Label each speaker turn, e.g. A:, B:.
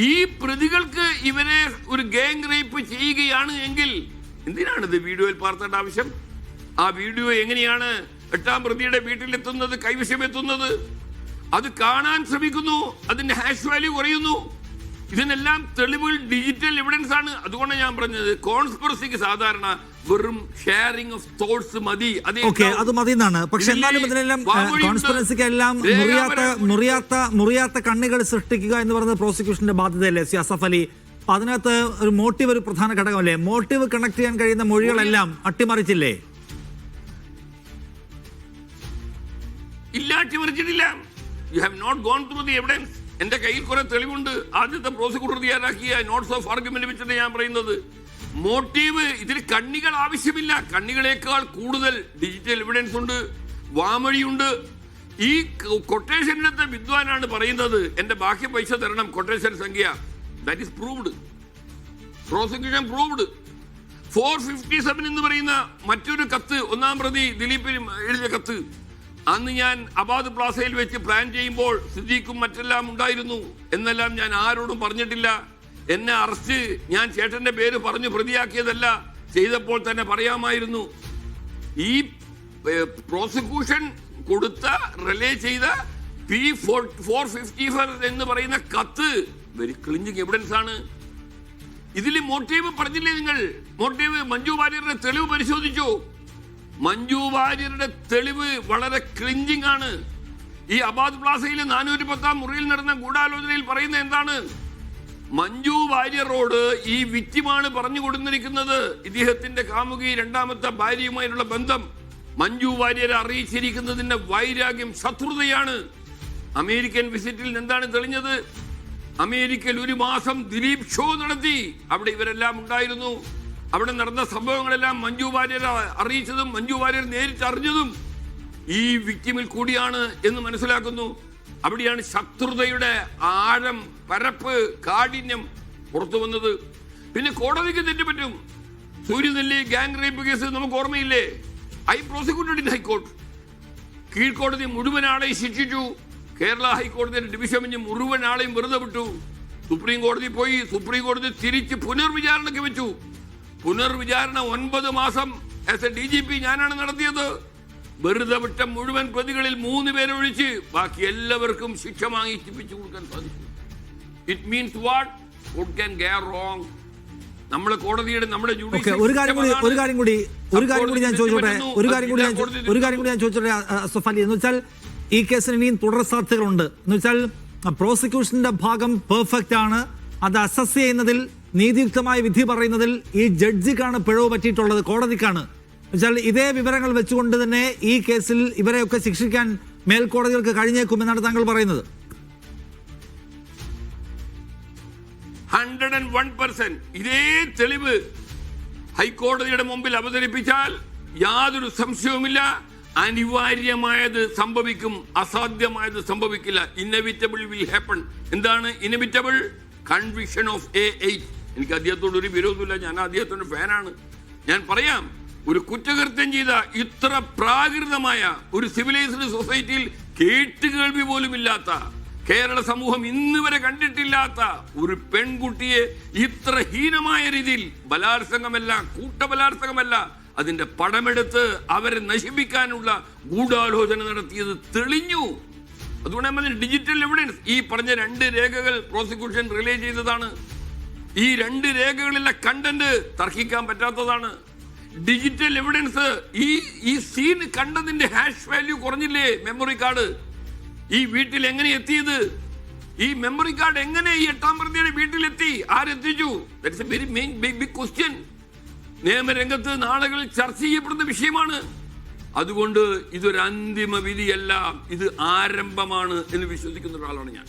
A: ഈ പ്രതികൾക്ക് ഇവരെ ഒരു ഗാങ് റേപ്പ് ചെയ്യുകയാണ് എങ്കിൽ എന്തിനാണ് ഇത് വീഡിയോയിൽ പാർത്തേണ്ട ആവശ്യം? ആ വീഡിയോ എങ്ങനെയാണ് 8ാം പ്രതിയുടെ വീട്ടിലെത്തുന്നത്, കൈവശമെത്തുന്നത്? അത് കാണാൻ ശ്രമിക്കുന്നു, അതിന്റെ ഹാഷ് വാല്യൂ കുറയുന്നു. ഇതിനെല്ലാം തെളിവുകൾ ഡിജിറ്റൽ എവിഡൻസ് ആണ്. അതുകൊണ്ട് ഞാൻ പറഞ്ഞത് കോൺസ്പിറസിക്ക് സാധാരണ വെറും ഷെയറിംഗ് ഓഫ് തോട്ട്സ് മതി.
B: അത് മതി എന്നാണ്. പക്ഷെ എന്നാലും ഇതിനെല്ലാം കോൺസ്പിറസിക്ക് എല്ലാം മുറിയാത്ത കണ്ണികൾ സൃഷ്ടിക്കുക എന്ന് പറയുന്നത് പ്രോസിക്യൂഷന്റെ ബാധ്യതയല്ലേ അസഫ് അലി? അതിനകത്ത് ഒരു മോട്ടീവ് ഒരു പ്രധാന ഘടകമല്ലേ? മോട്ടീവ് കണക്ട് ചെയ്യാൻ കഴിയുന്ന മൊഴികളെല്ലാം അട്ടിമറിച്ചില്ലേ?
A: ഇല്ല, അട്ടിമറിച്ചിട്ടില്ല. You have not gone through the evidence. എന്റെ കയ്യിൽ കുറെ തെളിവുണ്ട്. ആദ്യത്തെ പ്രോസിക്യൂട്ടർ തയ്യാറാക്കിയ നോട്ട്സ് ഓഫ് ആർഗ്യുമെന്റ് വെച്ചിട്ട് ഞാൻ പറയുന്നത് മോട്ടീവ്, ഇതിൽ കണ്ണികൾ ആവശ്യമില്ല. കണ്ണികളേക്കാൾ കൂടുതൽ ഡിജിറ്റൽ എവിഡൻസ് ഉണ്ട്, വാമൊഴിയുണ്ട്. ഈ കൊട്ടേഷനിലത്തെ വിദ്വാനാണ് പറയുന്നത് എന്റെ ബാക്കി പൈസ തരണം, കൊട്ടേഷൻ സംഖ്യ. That is proved. Prosecution proved. 457 എന്ന് പറയുന്ന മറ്റൊരു കത്ത്, 1ാം പ്രതി ദിലീപിന് എഴുതിയ കത്ത്, അന്ന് ഞാൻ അബാദ് പ്ലാസയിൽ വെച്ച് പ്ലാൻ ചെയ്യുമ്പോൾ സിദ്ദീഖും മറ്റെല്ലാം ഉണ്ടായിരുന്നു എന്നെല്ലാം ഞാൻ ആരോടും പറഞ്ഞിട്ടില്ല. എന്നെ അറസ്റ്റ്, ഞാൻ ചേട്ടന്റെ പേര് പറഞ്ഞു പ്രതിയാക്കിയതല്ല, ചെയ്തപ്പോൾ തന്നെ പറയാമായിരുന്നു. ഈ പ്രോസിക്യൂഷൻ കൊടുത്ത റിലേ ചെയ്ത P454 എന്ന് പറയുന്ന കത്ത് വെരി ക്ലിഞ്ചിങ് എവിഡൻസ് ആണ്. ഇതിൽ മോട്ടീവ് പറഞ്ഞില്ലേ നിങ്ങൾ? മോട്ടീവ് മഞ്ജു വാര്യരുടെ തെളിവ് പരിശോധിച്ചു. മഞ്ജു വാര്യരുടെ തെളിവ് വളരെ ക്ലിഞ്ചിങ് ആണ്. ഈ അബാദ് പ്ലാസയിലെ 410ാം മുറിയിൽ നടന്ന ഗൂഢാലോചനയിൽ പറയുന്ന എന്താണ്? മഞ്ജു വാര്യരോട് ഈ വിക്റ്റിമാണ് പറഞ്ഞു കൊടുത്തിരിക്കുന്നത് ഇദ്ദേഹത്തിന്റെ കാമുകി 2ാമത്തെ ഭാര്യയുമായുള്ള ബന്ധം മഞ്ജു വാര്യരെ അറിയിച്ചിരിക്കുന്നതിന്റെ വൈരാഗ്യം, ശത്രുതയാണ്. അമേരിക്കൻ വിസിറ്റിൽ എന്താണ് തെളിഞ്ഞത്? അമേരിക്കയിൽ 1 മാസം ദിലീപ് ഷോ നടത്തി. അവിടെ ഇവരെല്ലാം ഉണ്ടായിരുന്നു. അവിടെ നടന്ന സംഭവങ്ങളെല്ലാം മഞ്ജു വാര്യർ അറിയിച്ചതും മഞ്ജു വാര്യർ നേരിട്ട് അറിഞ്ഞതും ഈ വിക്ടിമിൽ കൂടിയാണ് എന്ന് മനസ്സിലാക്കുന്നു. അവിടെയാണ് ശത്രുതയുടെ ആഴം, പരപ്പ്, കാഠിന്യം പുറത്തു വന്നത്. പിന്നെ കോടതിക്ക് തെറ്റുപറ്റും. സൂര്യനെല്ലി ഗാങ് റേപ്പ് കേസ് നമുക്ക് ഓർമ്മയില്ലേ? I prosecuted in high court. കീഴ്ക്കോടതി മുഴുവൻ ആളെയും ശിക്ഷിച്ചു. കേരള ഹൈക്കോടതിയുടെ ഡിവിഷൻ ബെഞ്ച് മുഴുവൻ ആളെയും വെറുതെ വിട്ടു. സുപ്രീം കോടതി പോയി. സുപ്രീം കോടതി തിരിച്ച് പുനർവിചാരണയ്ക്ക് വെച്ചു. പുനർവിചാരണ 9 മാസം ആസ് എ DGP ഞാനാണ് നടത്തിയത്. വെറുതെ വിട്ട മുഴുവൻ പ്രതികളിൽ 3 പേരെ ഒഴിച്ച് ബാക്കി എല്ലാവർക്കും ശിക്ഷ വാങ്ങിപ്പിച്ചു കൊടുക്കാൻ സാധിച്ചു. It means what can go wrong? നമ്മുടെ കോടതിയുടെ നമ്മുടെ
B: ഒരു കാര്യം കൂടി ഞാൻ ചോദിച്ചോട്ടെ അസഫ് അലി, എന്ന് വെച്ചാൽ ഈ കേസിന് ഇനിയും തുടർ സാധ്യതകളുണ്ട്. എന്ന് വെച്ചാൽ പ്രോസിക്യൂഷന്റെ ഭാഗം പെർഫെക്റ്റ് ആണ്. അത് അസസ് ചെയ്യുന്നതിൽ, നീതിയുക്തമായ വിധി പറയുന്നതിൽ ഈ ജഡ്ജിക്കാണ് പിഴവ് പറ്റിയിട്ടുള്ളത്, കോടതിക്കാണ്. എന്നുവെച്ചാൽ ഇതേ വിവരങ്ങൾ വെച്ചുകൊണ്ട് തന്നെ ഈ കേസിൽ ഇവരെയൊക്കെ ശിക്ഷിക്കാൻ മേൽക്കോടതികൾക്ക് കഴിഞ്ഞേക്കുമെന്നാണ് താങ്കൾ പറയുന്നത്.
A: 101% ഇതേ തെളിവ് ഹൈക്കോടതിയുടെ മുമ്പിൽ അവതരിപ്പിച്ചാൽ യാതൊരു സംശയവുമില്ല, അനിവാര്യമായത് സംഭവിക്കും, അസാധ്യമായത് സംഭവിക്കില്ല. Inevitable will happen. എന്താണ് ഇന്നെവിറ്റബിൾ? Conviction of A8. എനിക്ക് അദ്ദേഹത്തോട് ഒരു വിരോധമില്ല, ഞാൻ അദ്ദേഹത്തിന്റെ ഫാനാണ്. ഞാൻ പറയാം, ഒരു കുറ്റകൃത്യം ചെയ്ത ഇത്ര പ്രാകൃതമായ ഒരു സിവിലൈസ്ഡ് സൊസൈറ്റിയിൽ കേട്ടുകേൾവി പോലും ഇല്ലാത്ത, കേരള സമൂഹം ഇന്ന് വരെ കണ്ടിട്ടില്ലാത്ത ഒരു പെൺകുട്ടിയെ ഇത്ര ഹീനമായ രീതിയിൽ ബലാത്സംഗമല്ല, കൂട്ടബലാത്സംഗമല്ല, അതിന്റെ പടമെടുത്ത് അവരെ നശിപ്പിക്കാനുള്ള ഗൂഢാലോചന നടത്തിയത് തെളിഞ്ഞു. അതുകൊണ്ട് ഡിജിറ്റൽ എവിഡൻസ്, ഈ പറഞ്ഞ 2 രേഖകൾ പ്രോസിക്യൂഷൻ റിലേ ചെയ്തതാണ്. ഈ 2 രേഖകളിലെ കണ്ടന്റ് തർക്കിക്കാൻ പറ്റാത്തതാണ്. ഡിജിറ്റൽ എവിഡൻസ്, ഈ സീൻ കണ്ടതിന്റെ ഹാഷ് വാല്യൂ കുറഞ്ഞില്ലേ? മെമ്മറി കാർഡ് ഈ വീട്ടിൽ എങ്ങനെ എത്തിയത്? ഈ മെമ്മറി കാർഡ് എങ്ങനെ ഈ 8ാം പ്രതിയുടെ വീട്ടിലെത്തി? ആരെത്തിച്ചു? That's a very main big question. നിയമരംഗത്ത് നാളുകളിൽ ചർച്ച ചെയ്യപ്പെടുന്ന വിഷയമാണ്. അതുകൊണ്ട് ഇതൊരു അന്തിമ വിധിയല്ല, ഇത് ആരംഭമാണ് എന്ന് വിശ്വസിക്കുന്ന ഒരാളാണ് ഞാൻ.